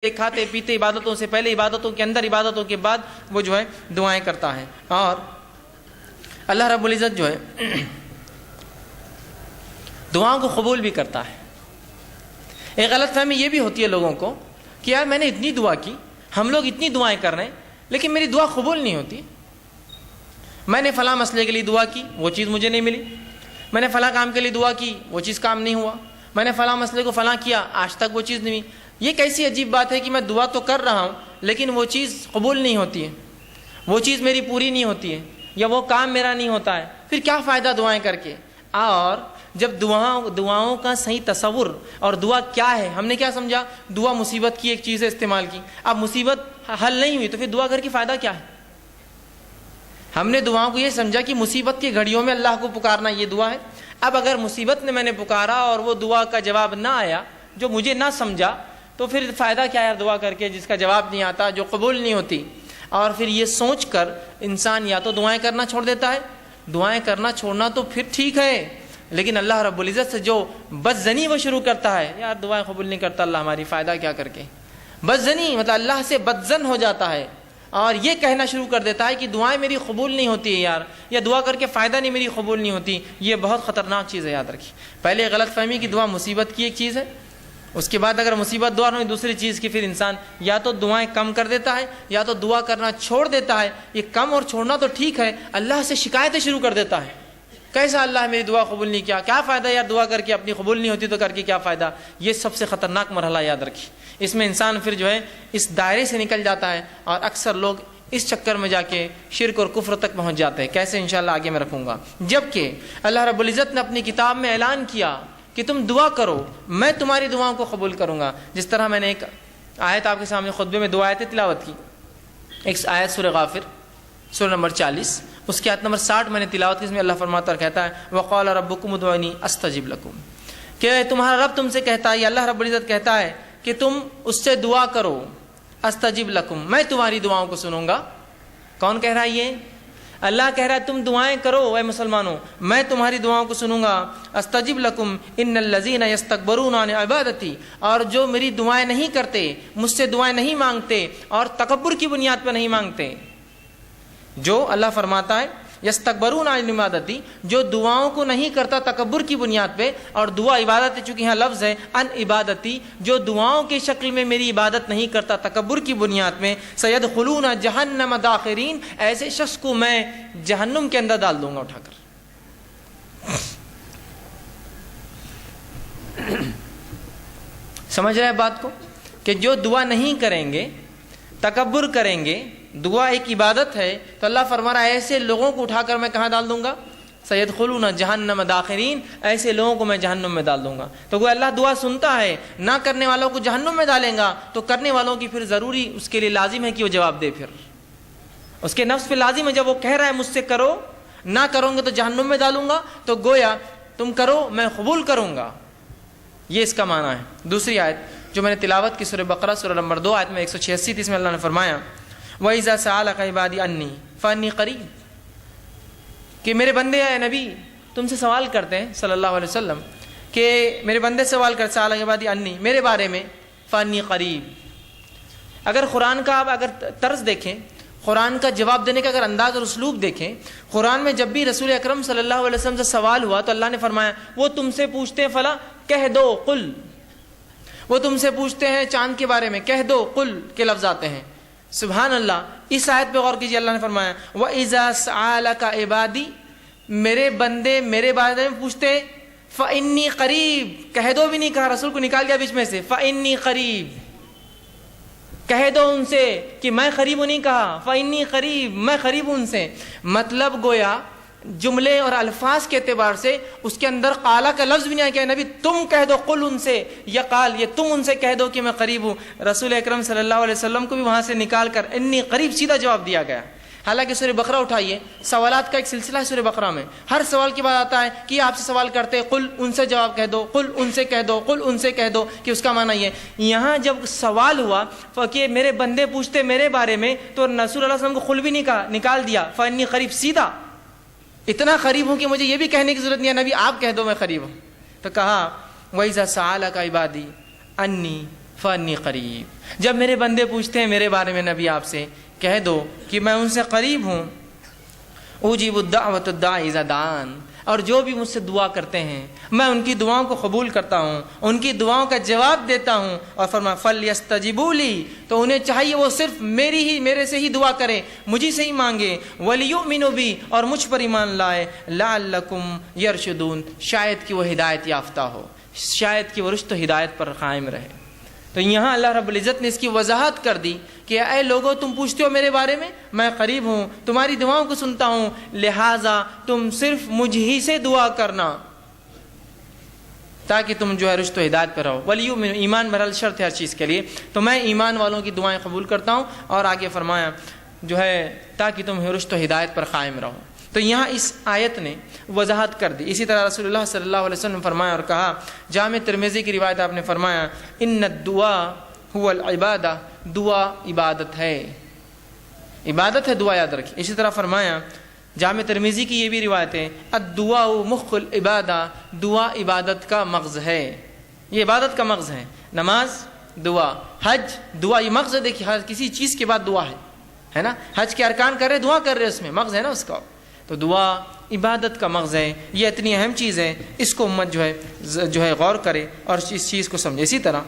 کھاتے پیتے عبادتوں سے پہلے، عبادتوں کے اندر، عبادتوں کے بعد وہ جو ہے دعائیں کرتا ہے. اور اللہ رب العزت جو ہے دعاؤں کو قبول بھی کرتا ہے. ایک غلط فہمی یہ بھی ہوتی ہے لوگوں کو کہ یار میں نے اتنی دعا کی، ہم لوگ اتنی دعائیں کر رہے ہیں لیکن میری دعا قبول نہیں ہوتی. میں نے فلاں مسئلے کے لیے دعا کی، وہ چیز مجھے نہیں ملی. میں نے فلاں کام کے لیے دعا کی، وہ چیز کام نہیں ہوا. میں نے فلاں مسئلے کو فلاں کیا، آج تک وہ چیز نہیں ہوئی. یہ کیسی عجیب بات ہے کہ میں دعا تو کر رہا ہوں لیکن وہ چیز قبول نہیں ہوتی ہے، وہ چیز میری پوری نہیں ہوتی ہے، یا وہ کام میرا نہیں ہوتا ہے. پھر کیا فائدہ دعائیں کر کے؟ اور جب دعاؤں کا صحیح تصور اور دعا کیا ہے، ہم نے کیا سمجھا؟ دعا مصیبت کی ایک چیز ہے استعمال کی. اب مصیبت حل نہیں ہوئی تو پھر دعا کر کے فائدہ کیا ہے؟ ہم نے دعاؤں کو یہ سمجھا کہ مصیبت کی گھڑیوں میں اللہ کو پکارنا یہ دعا ہے. اب اگر مصیبت میں نے پکارا اور وہ دعا کا جواب نہ آیا، جو مجھے نہ سمجھا، تو پھر فائدہ کیا ہے دعا کر کے جس کا جواب نہیں آتا، جو قبول نہیں ہوتی؟ اور پھر یہ سوچ کر انسان یا تو دعائیں کرنا چھوڑ دیتا ہے. دعائیں کرنا چھوڑنا تو پھر ٹھیک ہے، لیکن اللہ رب العزت سے جو بدظنی وہ شروع کرتا ہے، یار دعائیں قبول نہیں کرتا اللہ ہماری، فائدہ کیا کر کے؟ بدظنی مطلب اللہ سے بدظن ہو جاتا ہے اور یہ کہنا شروع کر دیتا ہے کہ دعائیں میری قبول نہیں ہوتی ہے یار، یا دعا کر کے فائدہ نہیں میری قبول نہیں ہوتی. یہ بہت خطرناک چیز ہے، یاد رکھیے. پہلے غلط فہمی کہ دعا مصیبت کی ایک چیز ہے، اس کے بعد اگر مصیبت دعا نہیں دوسری چیز کی، پھر انسان یا تو دعائیں کم کر دیتا ہے یا تو دعا کرنا چھوڑ دیتا ہے. یہ کم اور چھوڑنا تو ٹھیک ہے، اللہ سے شکایتیں شروع کر دیتا ہے. کیسا اللہ میری دعا قبول نہیں کیا فائدہ یار دعا کر کے، اپنی قبول نہیں ہوتی تو کر کے کیا فائدہ؟ یہ سب سے خطرناک مرحلہ، یاد رکھیے. اس میں انسان پھر جو ہے اس دائرے سے نکل جاتا ہے اور اکثر لوگ اس چکر میں جا کے شرک اور کفر تک پہنچ جاتے ہیں. کیسے؟ انشاءاللہ آگے میں رکھوں گا. جبکہ اللہ رب العزت نے اپنی کتاب میں اعلان کیا کہ تم دعا کرو، میں تمہاری دعاؤں کو قبول کروں گا. جس طرح میں نے ایک آیت آپ کے سامنے خطبے میں 2 آیتیں تلاوت کی. ایک آیت سورہ غافر سورہ نمبر 40، اس کی آیت نمبر 60 میں نے تلاوت کی. اس میں اللہ فرماتا اور کہتا ہے وقال ربکم ادعونی استجب لکم، کہ تمہارا رب تم سے کہتا ہے، یا اللہ رب العزت کہتا ہے کہ تم اس سے دعا کرو، استجب لکم، میں تمہاری دعاؤں کو سنوں گا. کون کہہ رہا ہے یہ؟ اللہ کہہ رہا ہے تم دعائیں کرو اے مسلمانوں، میں تمہاری دعاؤں کو سنوں گا. استجب لکم ان الذین یستکبرون عن عبادتی، اور جو میری دعائیں نہیں کرتے، مجھ سے دعائیں نہیں مانگتے اور تکبر کی بنیاد پر نہیں مانگتے. جو اللہ فرماتا ہے یستکبرون عن عبادتی، جو دعاؤں کو نہیں کرتا تکبر کی بنیاد پہ، اور دعا عبادت ہے چونکہ یہاں لفظ ہے ان عبادتی، جو دعاؤں کی شکل میں میری عبادت نہیں کرتا تکبر کی بنیاد میں، سیدخلون جہنم داخرین، ایسے شخص کو میں جہنم کے اندر ڈال دوں گا اٹھا کر. سمجھ رہے ہیں بات کو؟ کہ جو دعا نہیں کریں گے، تکبر کریں گے، دعا ایک عبادت ہے، تو اللہ فرما رہا ہے ایسے لوگوں کو اٹھا کر میں کہاں ڈال دوں گا؟ سیدخلون جہنم داخرین، ایسے لوگوں کو میں جہنم میں ڈال دوں گا. تو وہ اللہ دعا سنتا ہے، نہ کرنے والوں کو جہنم میں ڈالیں گا، تو کرنے والوں کی پھر ضروری اس کے لیے لازم ہے کہ وہ جواب دے. پھر اس کے نفس پہ لازم ہے، جب وہ کہہ رہا ہے مجھ سے کرو، نہ کرو گے تو جہنم میں ڈالوں گا، تو گویا تم کرو میں قبول کروں گا. یہ اس کا معنی ہے. دوسری آیت جو میں نے تلاوت کی سورہ بقرہ سورہ نمبر 2 آیت میں 186 تھی، اس میں اللہ نے فرمایا وَإِذَا سَأَلَكَ عِبَادِي عَنِّي فَإِنِّي قَرِيبٌ، کہ میرے بندے اے نبی تم سے سوال کرتے ہیں صلی اللہ علیہ وسلم، کہ میرے بندے سوال کرتے سَأَلَكَ عِبَادِي عَنِّي، میرے بارے میں، فَإِنِّي قَرِيب. اگر قرآن کا آپ اگر طرز دیکھیں، قرآن کا جواب دینے کا اگر انداز اور اسلوب دیکھیں، قرآن میں جب بھی رسول اکرم صلی اللہ علیہ وسلم سے سوال ہوا تو اللہ نے فرمایا وہ تم سے پوچھتے ہیں فلاں، کہہ دو قل. وہ تم سے پوچھتے ہیں چاند کے بارے میں، کہہ دو قل کے لفظ آتے ہیں. سبحان اللہ. اس آیت پہ غور کیجیے، اللہ نے فرمایا وَإِذَا سَأَلَكَ عِبَادِي، میرے بندے میرے بارے میں پوچھتے، فَإِنِّي قَرِيب، کہہ دو بھی نہیں کہا، رسول کو نکال دیا بیچ میں سے، فَإِنِّي قَرِيب، کہہ دو ان سے کہ میں قریب ہوں، نہیں کہا فَإِنِّي قَرِيب، میں قریب ہوں ان سے. مطلب گویا جملے اور الفاظ کے اعتبار سے اس کے اندر قالا کا لفظ بھی نہیں آیا کہ نبی تم کہہ دو قل ان سے، یا قال یہ تم ان سے کہہ دو کہ میں قریب ہوں. رسول اکرم صلی اللہ علیہ وسلم کو بھی وہاں سے نکال کر انی قریب سیدھا جواب دیا گیا. حالانکہ سورہ بقرہ اٹھائیے، سوالات کا ایک سلسلہ ہے سورہ بقرہ میں، ہر سوال کے بعد آتا ہے کہ آپ سے سوال کرتے قل ان سے جواب کہہ دو، قل ان سے کہہ دو، قل ان سے کہہ دو، کہ اس کا معنی یہ. یہاں جب سوال ہوا کہ میرے بندے پوچھتے میرے بارے میں، تو رسول اللہ صلی اللہ علیہ وسلم کو قل بھی نہیں کہا، نکال دیا فانی قریب، سیدھا اتنا قریب ہوں کہ مجھے یہ بھی کہنے کی ضرورت نہیں ہے نبی آپ کہہ دو میں قریب ہوں. تو کہا وَإِذَا سَأَلَكَ عِبَادِي عَنِّي فانی قریب، جب میرے بندے پوچھتے ہیں میرے بارے میں نبی آپ سے، کہہ دو کہ میں ان سے قریب ہوں، اجیب الدعوۃ الداعی اذا دعان، اور جو بھی مجھ سے دعا کرتے ہیں میں ان کی دعاؤں کو قبول کرتا ہوں، ان کی دعاؤں کا جواب دیتا ہوں۔ اور فرمایا فلیستجیبوا لی، تو انہیں چاہیے وہ صرف میرے سے ہی دعا کرے، مجھے سے ہی مانگے، ولیؤمنوا بی، اور مجھ پر ایمان لائے، لعلکم یرشدون، شاید کہ وہ ہدایت یافتہ ہو، شاید کہ وہ رشد و ہدایت پر قائم رہے۔ تو یہاں اللہ رب العزت نے اس کی وضاحت کر دی کہ اے لوگو تم پوچھتے ہو میرے بارے میں، میں قریب ہوں، تمہاری دعاؤں کو سنتا ہوں، لہٰذا تم صرف مجھ ہی سے دعا کرنا تاکہ تم جو ہے رشد و ہدایت پر رہو۔ ولیؤمنوا، ایمان بہرحال شرط ہے ہر چیز کے لیے، تو میں ایمان والوں کی دعائیں قبول کرتا ہوں، اور آگے فرمایا جو ہے تاکہ تم رشد و ہدایت پر قائم رہو۔ تو یہاں اس آیت نے وضاحت کر دی۔ اسی طرح رسول اللہ صلی اللہ علیہ وسلم نے فرمایا اور کہا، جامع ترمذی کی روایت آپ نے فرمایا، ان الدعاء هو العبادہ، دعا عبادت ہے، عبادت ہے دعا، یاد رکھیں۔ اسی طرح فرمایا جامع ترمذی کی یہ بھی روایت ہے، الدعاء مخ العبادہ، دعا عبادت کا مغز ہے، یہ عبادت کا مغز ہے۔ نماز دعا، حج دعا، یہ مغز ہے، دیکھیے ہر کسی چیز کے بعد دعا ہے نا، حج کے ارکان کر رہے دعا کر رہے، اس میں مغز ہے نا اس کا، تو دعا عبادت کا مغز ہے، یہ اتنی اہم چیز ہے، اس کو امت جو ہے غور کرے اور اس چیز کو سمجھے۔ اسی طرح